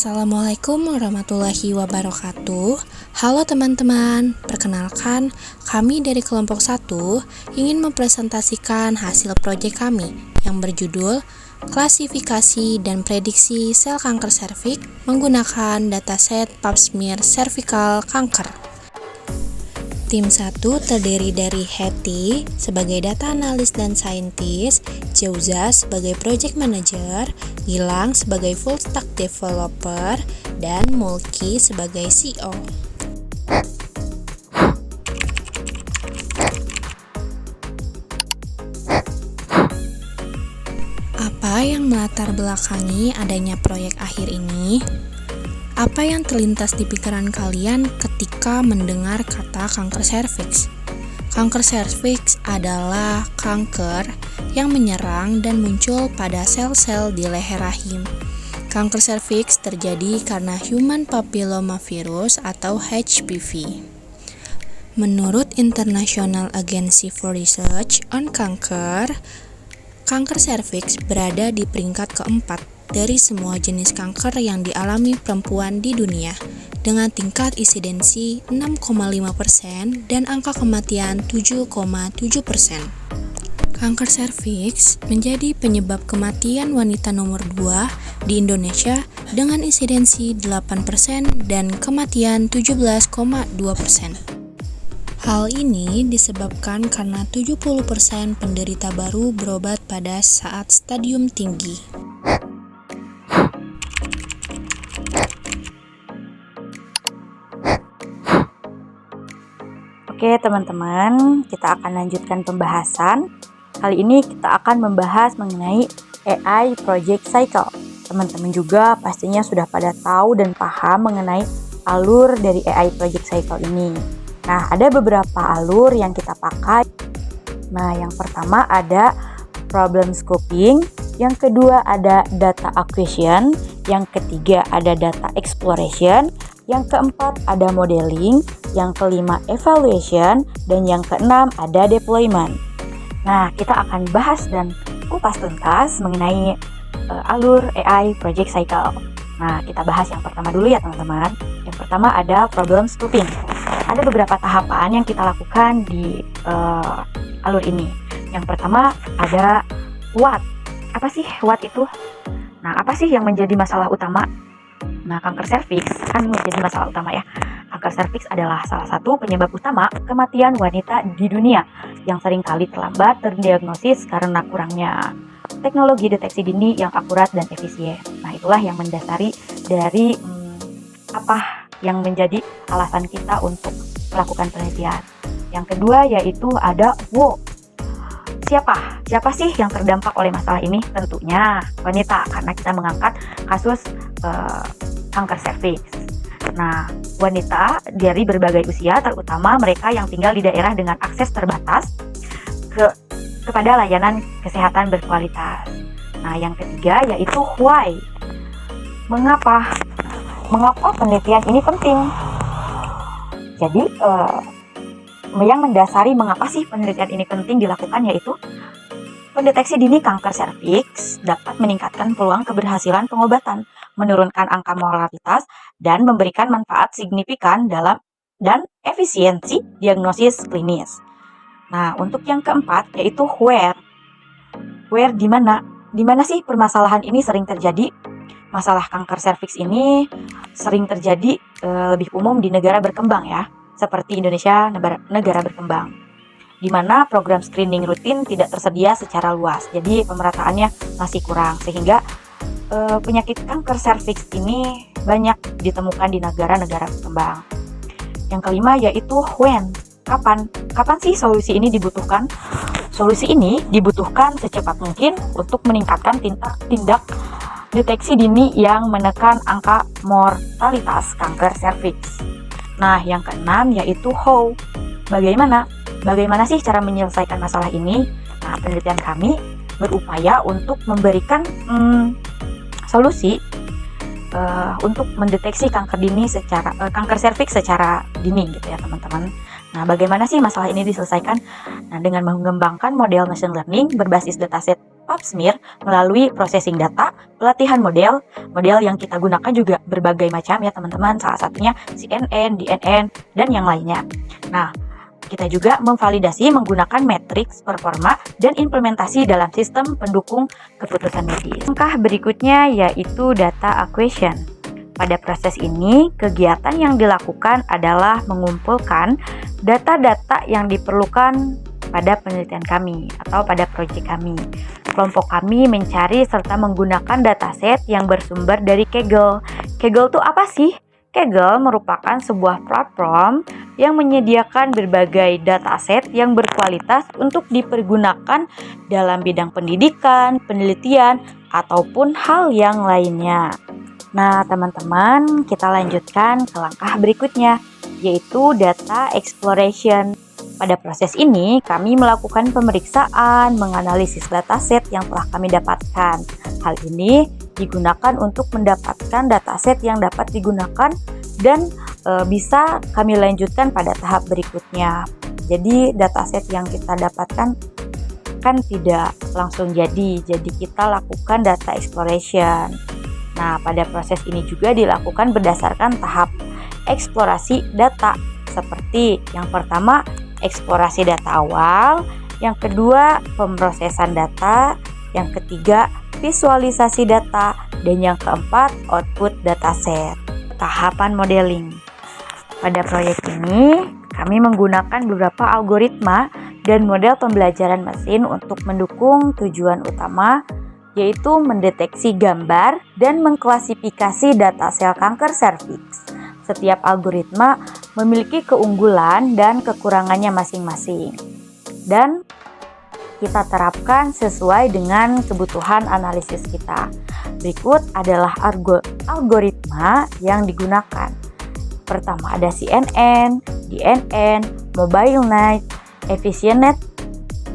Assalamualaikum warahmatullahi wabarakatuh. Halo teman-teman, perkenalkan kami dari kelompok 1 ingin mempresentasikan hasil proyek kami yang berjudul Klasifikasi dan Prediksi Sel Kanker Serviks menggunakan dataset Pap smear Cervical Kanker. Tim 1 terdiri dari Hetty sebagai data analis dan saintis, Jauza sebagai project manager, Gilang sebagai full stack developer, dan Mulki sebagai CEO. Apa yang melatar belakangi adanya proyek akhir ini? Apa yang terlintas di pikiran kalian ketika mendengar kata kanker serviks? Kanker serviks adalah kanker yang menyerang dan muncul pada sel-sel di leher rahim. Kanker serviks terjadi karena Human Papillomavirus atau HPV. Menurut International Agency for Research on Cancer, kanker serviks berada di peringkat keempat dari semua jenis kanker yang dialami perempuan di dunia, dengan tingkat insidensi 6,5% dan angka kematian 7,7%. Kanker serviks menjadi penyebab kematian wanita nomor 2 di Indonesia dengan insidensi 8% dan kematian 17,2%. Hal ini disebabkan karena 70% penderita baru berobat pada saat stadium tinggi. Oke teman-teman, kita akan lanjutkan pembahasan. Kali ini kita akan membahas mengenai AI Project Cycle. Teman-teman juga pastinya sudah pada tahu dan paham mengenai alur dari AI Project Cycle ini. Nah, ada beberapa alur yang kita pakai. Nah, yang pertama ada problem scoping, yang kedua ada data acquisition, yang ketiga ada data exploration, yang keempat ada modeling, yang kelima evaluation, dan yang keenam ada deployment. Nah, kita akan bahas dan kupas tuntas mengenai alur AI Project Cycle. Nah, kita bahas yang pertama dulu ya teman-teman. Yang pertama ada problem scoping. Ada beberapa tahapan yang kita lakukan di alur ini. Yang pertama ada what. Apa sih what itu? Nah, apa sih yang menjadi masalah utama? Nah, kanker serviks kan menjadi masalah utama ya. Kanker serviks adalah salah satu penyebab utama kematian wanita di dunia yang seringkali terlambat terdiagnosis karena kurangnya teknologi deteksi dini yang akurat dan efisien. Nah, itulah yang mendasari dari apa yang menjadi alasan kita untuk melakukan penelitian. Yang kedua yaitu ada who. Siapa sih yang terdampak oleh masalah ini? Tentunya wanita, karena kita mengangkat kasus kanker serviks. Nah, wanita dari berbagai usia, terutama mereka yang tinggal di daerah dengan akses terbatas kepada layanan kesehatan berkualitas. Nah, yang ketiga yaitu why. Mengapa penelitian ini penting? Jadi, yang mendasari mengapa sih penelitian ini penting dilakukan yaitu pendeteksi dini kanker serviks dapat meningkatkan peluang keberhasilan pengobatan, menurunkan angka mortalitas, dan memberikan manfaat signifikan dan efisiensi diagnosis klinis. Nah, untuk yang keempat yaitu where. Where di mana? Di mana sih permasalahan ini sering terjadi? Masalah kanker serviks ini sering terjadi lebih umum di negara berkembang ya, seperti Indonesia, negara berkembang, di mana program screening rutin tidak tersedia secara luas. Jadi pemerataannya masih kurang, sehingga penyakit kanker serviks ini banyak ditemukan di negara-negara berkembang. Yang kelima yaitu when. Kapan sih solusi ini dibutuhkan? Solusi ini dibutuhkan secepat mungkin untuk meningkatkan tindak deteksi dini yang menekan angka mortalitas kanker serviks. Nah, yang keenam yaitu how. Bagaimana sih cara menyelesaikan masalah ini? Nah, penelitian kami berupaya untuk memberikan solusi untuk mendeteksi kanker serviks secara dini gitu ya teman-teman. Nah, bagaimana sih masalah ini diselesaikan? Nah, dengan mengembangkan model machine learning berbasis dataset PubSmear melalui processing data, pelatihan model yang kita gunakan juga berbagai macam ya teman-teman, salah satunya CNN, DNN, dan yang lainnya. Nah, kita juga memvalidasi menggunakan matriks performa dan implementasi dalam sistem pendukung keputusan medis. Langkah berikutnya yaitu data acquisition. Pada proses ini, kegiatan yang dilakukan adalah mengumpulkan data-data yang diperlukan pada penelitian kami atau pada proyek kami. Kelompok kami mencari serta menggunakan dataset yang bersumber dari Kaggle. Kaggle itu apa sih? Kaggle merupakan sebuah platform yang menyediakan berbagai dataset yang berkualitas untuk dipergunakan dalam bidang pendidikan, penelitian, ataupun hal yang lainnya. Nah, teman-teman, kita lanjutkan ke langkah berikutnya, yaitu data exploration. Pada proses ini, kami melakukan pemeriksaan, menganalisis dataset yang telah kami dapatkan. Hal ini digunakan untuk mendapatkan dataset yang dapat digunakan dan bisa kami lanjutkan pada tahap berikutnya. Jadi dataset yang kita dapatkan kan tidak langsung jadi kita lakukan data exploration. Nah, pada proses ini juga dilakukan berdasarkan tahap eksplorasi data, seperti yang pertama eksplorasi data awal, yang kedua pemrosesan data, yang ketiga visualisasi data, dan yang keempat output dataset. Tahapan modeling. Pada proyek ini, kami menggunakan beberapa algoritma dan model pembelajaran mesin untuk mendukung tujuan utama, yaitu mendeteksi gambar dan mengklasifikasi data sel kanker serviks. Setiap algoritma memiliki keunggulan dan kekurangannya masing-masing, dan kita terapkan sesuai dengan kebutuhan analisis kita. Berikut adalah algoritma yang digunakan. Pertama ada CNN, DNN, MobileNet, EfficientNet,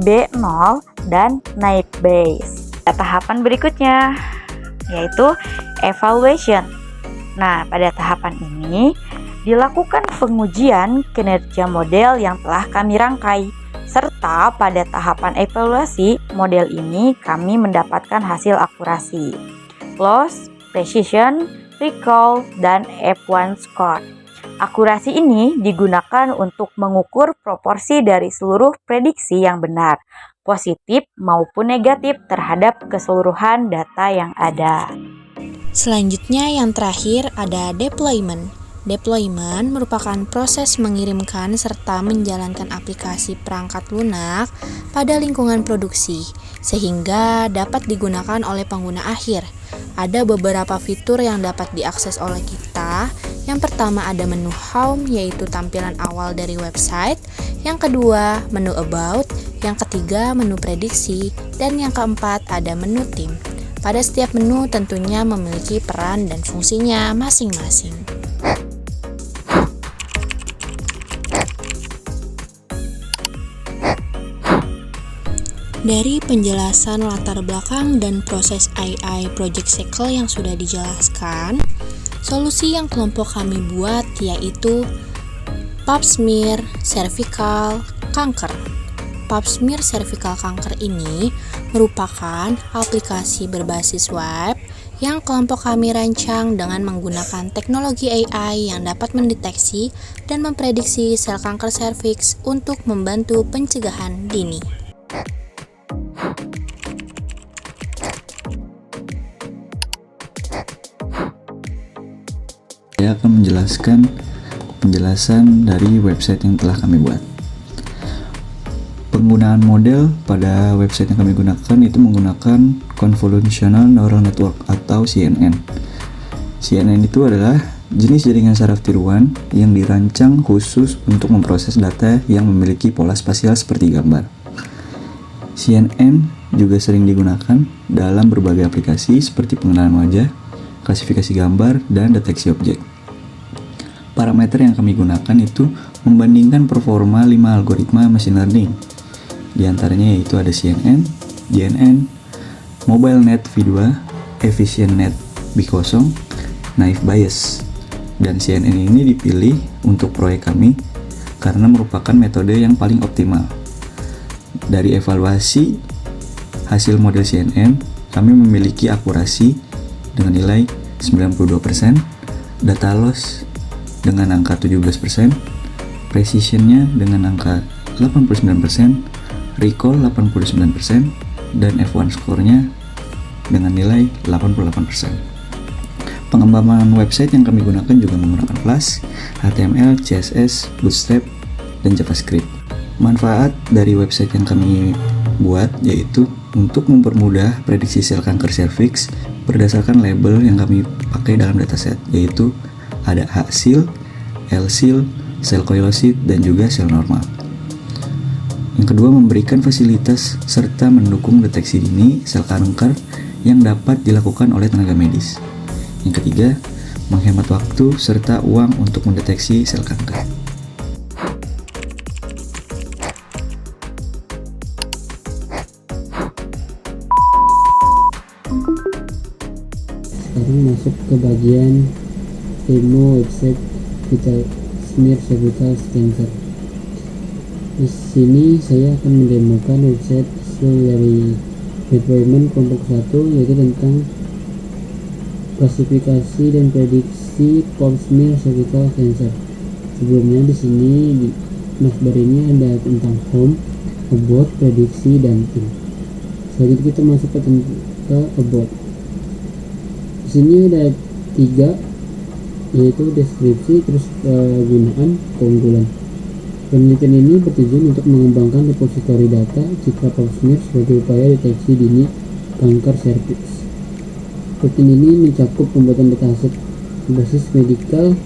B0, dan Naive-Bayes. Tahapan berikutnya yaitu evaluation. Nah, pada tahapan ini dilakukan pengujian kinerja model yang telah kami rangkai. Serta pada tahapan evaluasi model ini kami mendapatkan hasil akurasi, loss, precision, recall, dan F1 score. Akurasi ini digunakan untuk mengukur proporsi dari seluruh prediksi yang benar, positif maupun negatif terhadap keseluruhan data yang ada. Selanjutnya yang terakhir ada deployment. Deployment merupakan proses mengirimkan serta menjalankan aplikasi perangkat lunak pada lingkungan produksi, sehingga dapat digunakan oleh pengguna akhir. Ada beberapa fitur yang dapat diakses oleh kita. Yang pertama ada menu Home, yaitu tampilan awal dari website. Yang kedua, menu About. Yang ketiga, menu Prediksi. Dan yang keempat, ada menu Tim. Pada setiap menu tentunya memiliki peran dan fungsinya masing-masing. Dari penjelasan latar belakang dan proses AI Project Cycle yang sudah dijelaskan, solusi yang kelompok kami buat yaitu PubSmear Cervical Kanker. PubSmear Cervical Kanker ini merupakan aplikasi berbasis web yang kelompok kami rancang dengan menggunakan teknologi AI yang dapat mendeteksi dan memprediksi sel kanker serviks untuk membantu pencegahan dini. Saya akan menjelaskan penjelasan dari website yang telah kami buat. Penggunaan model pada website yang kami gunakan itu menggunakan Convolutional Neural Network atau CNN. CNN itu adalah jenis jaringan saraf tiruan yang dirancang khusus untuk memproses data yang memiliki pola spasial seperti gambar. CNN juga sering digunakan dalam berbagai aplikasi seperti pengenalan wajah, klasifikasi gambar, dan deteksi objek. Parameter yang kami gunakan itu membandingkan performa 5 algoritma machine learning. Di antaranya yaitu ada CNN, DNN, MobileNet V2, EfficientNet B0, Naive-Bayes. Dan CNN ini dipilih untuk proyek kami karena merupakan metode yang paling optimal. Dari evaluasi hasil model CNN, kami memiliki akurasi dengan nilai 92%, data loss dengan angka 17%, precision-nya dengan angka 89%, recall 89%, dan F1 score-nya dengan nilai 88%. Pengembangan website yang kami gunakan juga menggunakan Flash, HTML, CSS, Bootstrap, dan JavaScript. Manfaat dari website yang kami buat yaitu untuk mempermudah prediksi sel kanker serviks berdasarkan label yang kami pakai dalam dataset, yaitu ada H-seal, L-seal, sel koilosit, dan juga sel normal. Yang kedua, memberikan fasilitas serta mendukung deteksi dini sel kanker yang dapat dilakukan oleh tenaga medis. Yang ketiga, menghemat waktu serta uang untuk mendeteksi sel kanker. Sekarang masuk ke bagian demo website vital smear cervical cancer. Di sini saya akan mendemokan website hasil dari deployment kelompok 1, yaitu tentang klasifikasi dan prediksi pap smear cervical cancer. Sebelumnya di sini di navbar ini ada tentang home, about, prediksi, dan tim. Selanjutnya kita masuk ke about. Di sini ada 3, yaitu deskripsi, terus kegunaan, keunggulan. Penelitian ini bertujuan untuk mengembangkan repository data citra pap smear sebagai upaya deteksi dini kanker serviks. Rutin ini mencakup pembuatan dataset berbasis medical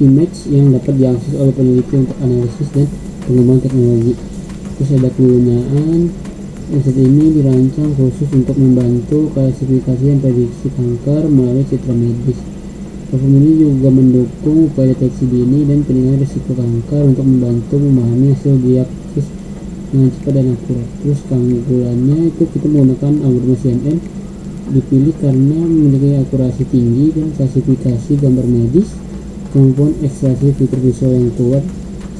image yang dapat diakses oleh peneliti untuk analisis dan pengembangan teknologi. Terus ada kegunaan. Website ini dirancang khusus untuk membantu klasifikasi dan prediksi kanker melalui citra medis. Platform ini juga mendukung upaya deteksi dini dan penilaian risiko kanker untuk membantu memahami hasil diagnosis dengan cepat dan akurat. Terus keunggulannya itu kita menggunakan algoritma CNN, dipilih karena memiliki akurasi tinggi dan klasifikasi gambar medis, kemampuan ekstraksi fitur visual yang kuat.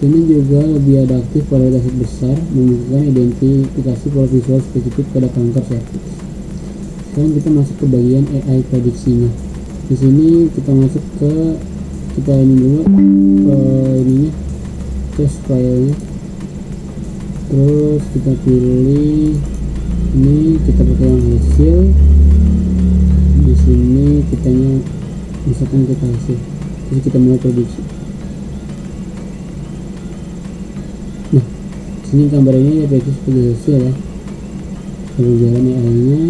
Ini juga lebih adaptif pada dataset besar, memungkinkan identifikasi pola visual spesifik pada kanker serviks. Sekarang kita masuk ke bagian AI prediksinya. Di sini kita masuk ke ini dulu ininya, test filenya. Terus kita pilih ini, kita pakai yang hasil. Di sini kitanya misalkan kita hasil, terus kita mulai prediksi. Nah, sini gambarnya ya prediksi sebagai hasil ya. Kalau jalan AI nya,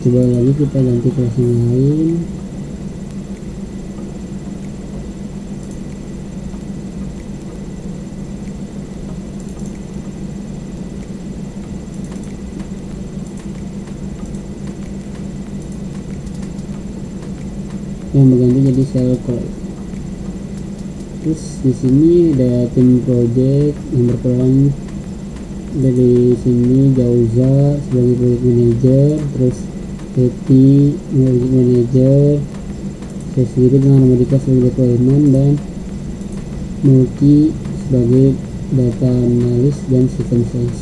coba lagi kita ganti kelas yang lain. Yang berganti jadi sel call. Terus di sini ada tim project yang berperan. Dari sini Jauza sebagai project manager, terus Betty project manager, saya sendiri dengan Amerika sebagai deployment, dan Mulki sebagai data analis dan system science.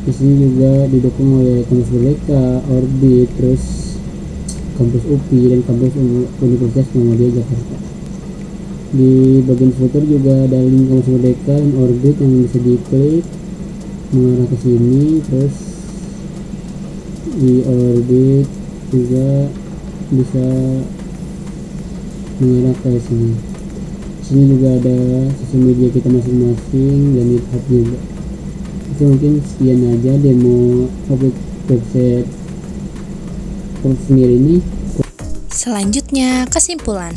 Di sini juga didukung oleh kampus Merdeka, Orbit, terus kampus UPI dan kampus Universitas Muhammadiyah Jakarta. Di bagian footer juga ada link kampus Merdeka dan Orbit yang bisa diklik mengarah ke sini. Terus di Orbit juga bisa mengarah ke sini. Di sini juga ada sosial media kita masing-masing dan GitHub juga. Itu mungkin sekian aja demo website ini. Selanjutnya, kesimpulan.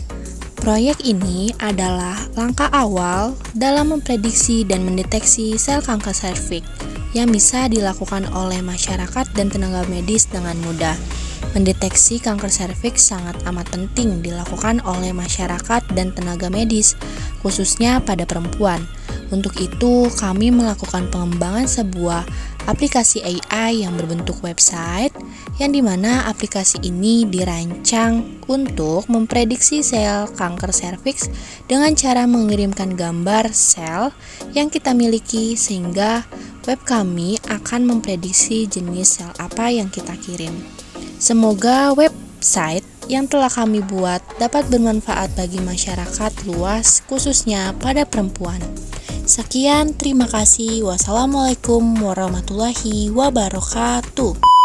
Proyek ini adalah langkah awal dalam memprediksi dan mendeteksi sel kanker serviks yang bisa dilakukan oleh masyarakat dan tenaga medis dengan mudah. Mendeteksi kanker serviks sangat amat penting dilakukan oleh masyarakat dan tenaga medis, khususnya pada perempuan. Untuk itu, kami melakukan pengembangan sebuah aplikasi AI yang berbentuk website, yang dimana aplikasi ini dirancang untuk memprediksi sel kanker serviks dengan cara mengirimkan gambar sel yang kita miliki, sehingga web kami akan memprediksi jenis sel apa yang kita kirim. Semoga website yang telah kami buat dapat bermanfaat bagi masyarakat luas, khususnya pada perempuan. Sekian, terima kasih. Wassalamualaikum warahmatullahi wabarakatuh.